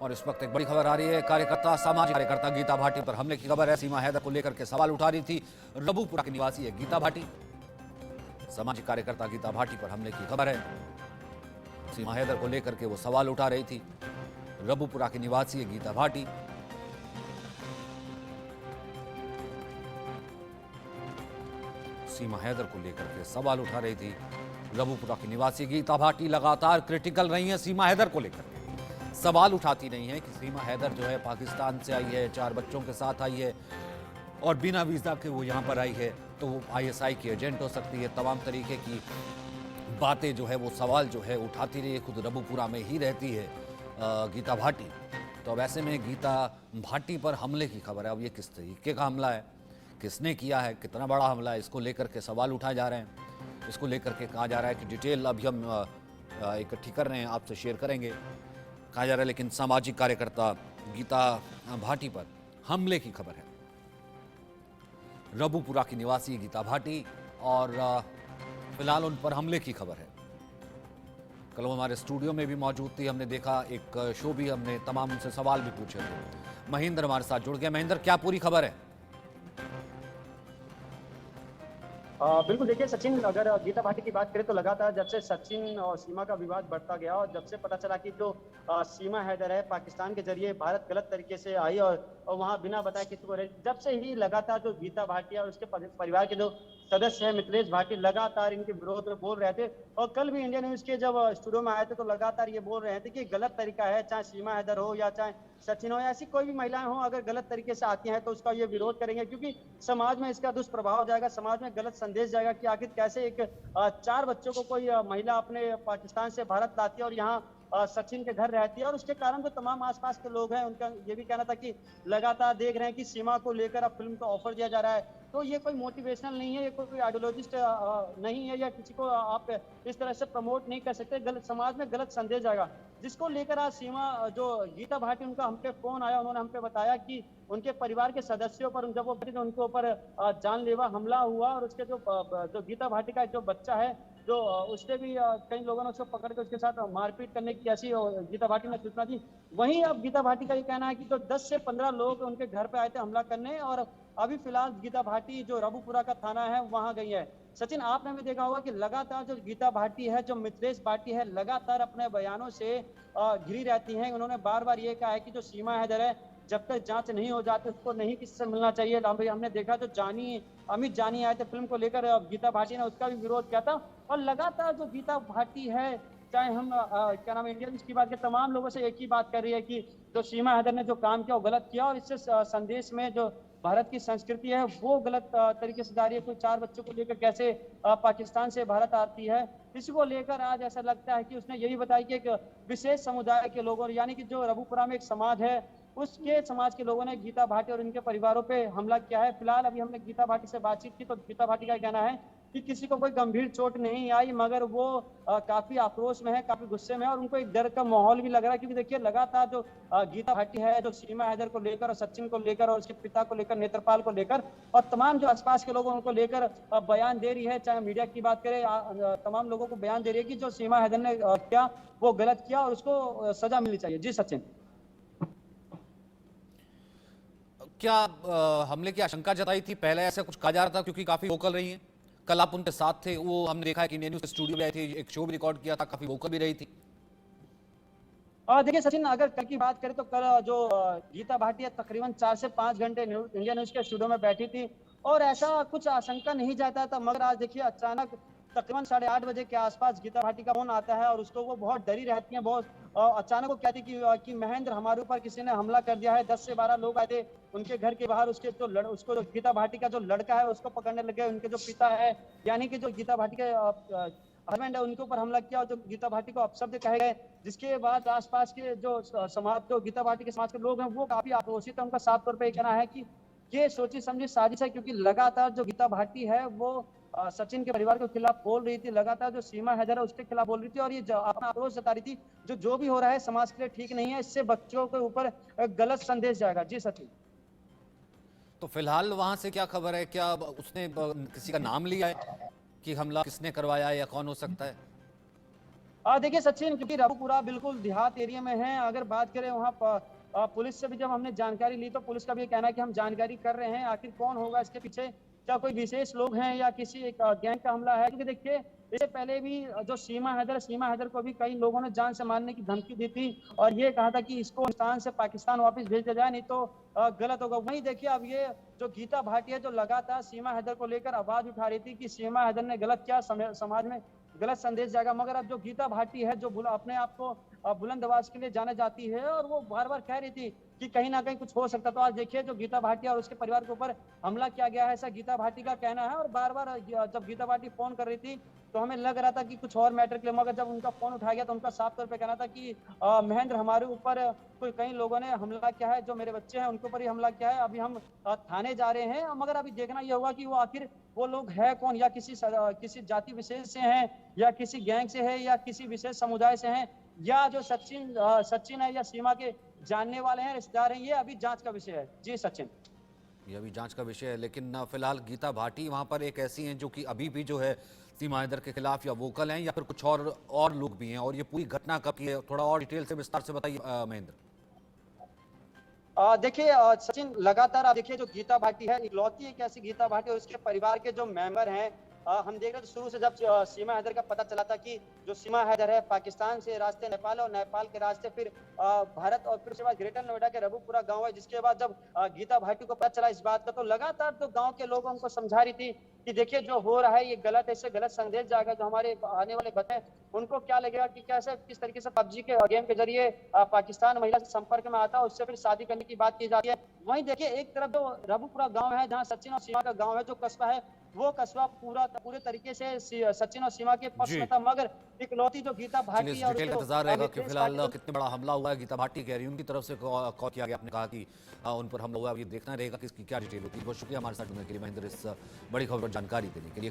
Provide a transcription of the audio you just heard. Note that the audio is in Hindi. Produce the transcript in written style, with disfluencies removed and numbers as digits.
और इस वक्त एक बड़ी खबर आ रही है। सामाजिक कार्यकर्ता गीता भाटी पर हमले की खबर है। सीमा हैदर को लेकर के सवाल उठा रही थी। रबुपुरा की निवासी है गीता भाटी। सामाजिक कार्यकर्ता गीता भाटी पर हमले की खबर है। सीमा हैदर को लेकर के वो सवाल उठा रही थी। रबुपुरा की निवासी है गीता भाटी। सीमा हैदर को लेकर के सवाल उठा रही थी। रबुपुरा की निवासी गीता भाटी लगातार क्रिटिकल रही है सीमा हैदर को लेकर। सवाल उठाती नहीं है कि सीमा हैदर जो है पाकिस्तान से आई है, 4 बच्चों के साथ आई है और बिना वीज़ा के वो यहाँ पर आई है, तो वो आईएसआई की एजेंट हो सकती है। तमाम तरीके की बातें जो है वो सवाल जो है उठाती रही है। खुद रबुपुरा में ही रहती है गीता भाटी। तो अब ऐसे में गीता भाटी पर हमले की खबर है। अब ये किस तरीके का हमला है, किसने किया है, कितना बड़ा हमला है, इसको लेकर के सवाल उठाए जा रहे हैं। इसको लेकर के कहा जा रहा है कि डिटेल अभी हम इकट्ठी कर रहे हैं, आपसे शेयर करेंगे, कहा जा रहा है। लेकिन सामाजिक कार्यकर्ता गीता भाटी पर हमले की खबर है। रबुपुरा की निवासी गीता भाटी और फिलहाल उन पर हमले की खबर है। कल वो हमारे स्टूडियो में भी मौजूद थी। हमने देखा एक शो भी, हमने तमाम उनसे सवाल भी पूछे थे। महेंद्र हमारे साथ जुड़ गए। महेंद्र, क्या पूरी खबर है? बिल्कुल, देखिए सचिन, अगर गीता भाटी की बात करें तो लगातार जब से सचिन और सीमा का विवाद बढ़ता गया और जब से पता चला कि जो सीमा हैदर है पाकिस्तान के जरिए भारत गलत तरीके से आई और वहां बिना बताए किसी को रही, जब से ही लगातार जो गीता भाटी और उसके परिवार के जो सदस्य है मिथिलेश भाटी लगातार इनके विरोध में बोल रहे थे। और कल भी इंडिया न्यूज के जब स्टूडियो में आए थे तो लगातार ये बोल रहे थे कि गलत तरीका है, चाहे सीमा हैदर हो या चाहे सचिन हो या ऐसी कोई भी महिलाएं हो, अगर गलत तरीके से आती हैं तो उसका ये विरोध करेंगे, क्योंकि समाज में इसका दुष्प्रभाव जाएगा, समाज में गलत संदेश जाएगा कि आखिर कैसे एक 4 बच्चों को कोई महिला अपने पाकिस्तान से भारत लाती है और यहाँ सचिन के घर रहती है। और उसके कारण जो तमाम आसपास के लोग हैं उनका ये भी कहना था कि लगातार देख रहे हैं कि सीमा को लेकर अब फिल्म का ऑफर दिया जा रहा है, तो ये कोई मोटिवेशनल नहीं है, ये कोई आइडियोलॉजिस्ट नहीं है, या किसी को आप इस तरह से प्रमोट नहीं कर सकते। गलत समाज में गलत संदेश जाएगा, जिसको लेकर आज सीमा जो गीता भाटी, उनका हम पे फोन आया, उन्होंने हम पे बताया कि उनके परिवार के सदस्यों पर जब वो तो उनके ऊपर जानलेवा हमला हुआ और उसके जो गीता भाटी का जो बच्चा है जो उससे भी कई लोगों ने उसको पकड़ के उसके साथ मारपीट करने की ऐसी गीता भाटी ने सूचना दी। वहीं अब गीता भाटी का ये कहना है कि जो 10 से 15 लोग उनके घर पे आए थे हमला करने, और अभी फिलहाल गीता भाटी जो रबुपुरा का थाना है वहां गई है। सचिन, आपने भी देखा होगा कि लगातार जो गीता भाटी है, जो मिथिलेश भाटी है, लगातार अपने बयानों से घिरी रहती हैं। उन्होंने बार बार ये कहा है कि जो सीमा हैदर है, जब तक जांच नहीं हो जाती उसको नहीं किसी से मिलना चाहिए। हमने देखा जो अमित जानी आए थे फिल्म को लेकर, गीता भाटी ने उसका भी विरोध किया था। और लगातार जो गीता भाटी है, चाहे हम क्या नाम इंडिया की बात करें, तमाम लोगों से एक ही बात कर रही है कि जो सीमा हैदर ने जो काम किया वो गलत किया, और इससे संदेश में जो भारत की संस्कृति है वो गलत तरीके से जा रही है। कोई 4 बच्चों को लेकर कैसे पाकिस्तान से भारत आती है, इसको लेकर आज ऐसा लगता है कि उसने यही बताया कि एक विशेष समुदाय के लोगों, यानी कि जो रबुपुरा में एक समाज है, उसके समाज के लोगों ने गीता भाटी और इनके परिवारों पे हमला किया है। फिलहाल अभी हमने गीता भाटी से बातचीत की तो गीता भाटी का कहना है कि किसी को कोई गंभीर चोट नहीं आई, मगर वो काफी आक्रोश में है, काफी गुस्से में है और उनको एक डर का माहौल भी लग रहा है। क्योंकि देखिए लगातार जो गीता भाटी है, जो सीमा हैदर को लेकर और सचिन को लेकर और उसके पिता को लेकर, नेत्रपाल को लेकर और तमाम जो आसपास के लोग उनको लेकर बयान दे रही है, चाहे मीडिया की बात करें, तमाम लोगों को बयान दे रही है कि जो सीमा हैदर ने किया वो गलत किया और उसको सजा मिलनी चाहिए। जी सचिन। क्या हमले की आशंका जताई थी? पहले ऐसा कुछ कहा जा रहा था क्योंकि काफी वोकल रही है। कल आप उनके साथ थे, वो हमने देखा है कि इंडिया न्यूज स्टूडियो में आई थी, एक शो भी रिकॉर्ड किया था, काफी वोकल भी रही थी। देखिए सचिन, अगर कल की बात करें तो कल जो गीता भाटी है तकरीबन 4 से 5 घंटे इंडिया न्यूज के स्टूडियो में बैठी थी और ऐसा कुछ आशंका नहीं जाता था। मगर आज देखिए अचानक तकरीबन 8:30 बजे के आसपास गीता भाटी का फोन आता है और उसको वो बहुत डरी रहती हैं। बहुत अचानक वो कहती कि महेंद्र, हमारे ऊपर किसी ने हमला कर दिया है। 10 से 12 लोग आए थे उनके घर के बाहर, उसके जो उसको जो गीता भाटी का जो लड़का है उसको पकड़ने लगे। उनके जो पिता है, यानी कि जो गीता भाटी के हस्बैंड है, उनके ऊपर हमला किया और जो गीता भाटी को अपशब्द कहे गए, जिसके बाद आसपास के जो समाज, जो गीता भाटी के समाज के लोग हैं वो काफी आक्रोशित है। उनका साफ तौर पर यह कहना है कि ये सोची समझी साजिश है, क्योंकि लगातार जो गीता भाटी है वो सचिन के परिवार के खिलाफ बोल रही थी, लगातार जो सीमा हैदर है उसके खिलाफ बोल रही थी और ये अपना आक्रोश जता रही थी जो भी हो रहा है समाज के लिए ठीक नहीं है, इससे बच्चों के ऊपर गलत संदेश जाएगा। जी सचिन। तो फिलहाल वहां से क्या खबर है? क्या उसने किसी का नाम लिया है कि हमला किसने करवाया या कौन हो सकता है? देखिए सचिन, क्योंकि रघुपुरा बिल्कुल देहात एरिया में है। अगर बात करें वहाँ पुलिस से भी जब हमने जानकारी ली तो पुलिस का भी ये कहना है कि हम जानकारी कर रहे हैं आखिर कौन होगा इसके पीछे, क्या कोई विशेष लोग हैं या किसी एक गैंग का हमला है। क्योंकि देखिए इससे पहले भी जो सीमा हैदर को भी कई लोगों ने जान से मारने की धमकी दी थी और ये कहा था कि इसको हिंदुस्तान से पाकिस्तान वापस भेज दिया जाए, नहीं तो गलत होगा। वहीं देखिए अब ये जो गीता भाटिया जो लगातार सीमा हैदर को लेकर आवाज उठा रही थी कि सीमा हैदर ने गलत किया, समाज में गलत संदेश जाएगा, मगर अब जो गीता भाटी है जो अपने आप को बुलंद आवाज के लिए जाने जाती है और वो बार बार कह रही थी कि कहीं ना कहीं कुछ हो सकता। तो आज देखिए जो गीता भाटी और उसके परिवार के ऊपर हमला किया गया है, ऐसा गीता भाटी का कहना है। और बार बार जब गीता भाटी फोन कर रही थी तो हमें लग रहा था कि कुछ और मैटर के लिए, मगर जब उनका फोन उठाया गया तो उनका साफ तौर पे कहना था कि महेंद्र हमारे ऊपर कोई कई लोगों ने हमला किया है, जो मेरे बच्चे हैं उनके ऊपर ही हमला किया है। अभी हम थाने जा रहे हैं, मगर अभी देखना यह होगा कि वो आखिर वो लोग है कौन, या किसी जाति विशेष से हैं या किसी गैंग से है या किसी विशेष समुदाय से हैं, या जो सचिन है या सीमा के जानने वाले हैं, रिश्तेदार हैं। ये अभी जांच का विषय है। जी सचिन। ये अभी जांच का विषय है, लेकिन फिलहाल गीता भाटी वहां पर एक ऐसी हैं जो कि अभी भी जो है सीमा हैदर के खिलाफ या वोकल हैं, या फिर कुछ और लोग भी हैं। और ये पूरी घटना कब की है, थोड़ा और डिटेल से विस्तार से बताइए महेंद्र। देखिए सचिन, लगातार आप देखिए जो गीता भाटी है इकलौती एक ऐसी गीता भाटी और उसके परिवार के जो मेंबर हैं, हम देख रहे थे शुरू से जब सीमा हैदर का पता चला था कि जो सीमा हैदर है पाकिस्तान से रास्ते नेपाल और नेपाल के रास्ते फिर भारत, और फिर उसके बाद ग्रेटर नोएडा के रघुपुरा गांव है, जिसके बाद जब गीता भाटी को पता चला इस बात का तो लगातार तो गांव के लोग उनको समझा रही थी कि देखिए जो हो रहा है ये गलत है, इससे गलत संदेश जाएगा। जो हमारे आने वाले बच्चे उनको क्या लगेगा कि कैसे किस तरीके से पबजी के गेम के जरिए पाकिस्तान महिला से संपर्क में आता है, उससे फिर शादी करने की बात की जाती है। वहीं देखिए एक तरफ जो रघुपुरा गांव है जहां सचिन और सीमा का गांव है, जो कस्बा है वो कस्बा पूरे तरीके से सचिन और सीमा के पक्ष में था, मगर इकलौती जो गीता भाटी डिटेल का इंतजार रहेगा कि फिलहाल कितने बड़ा हमला हुआ है। गीता भाटी कह रही है उनकी तरफ से कॉल किया गया, आपने कहा कि उन पर हमला हुआ है। ये देखना रहेगा कि इसकी क्या डिटेल होती है। बहुत शुक्रिया हमारे साथ जुड़ने के लिए महेंद्र, इस बड़ी खबर जानकारी देने के लिए।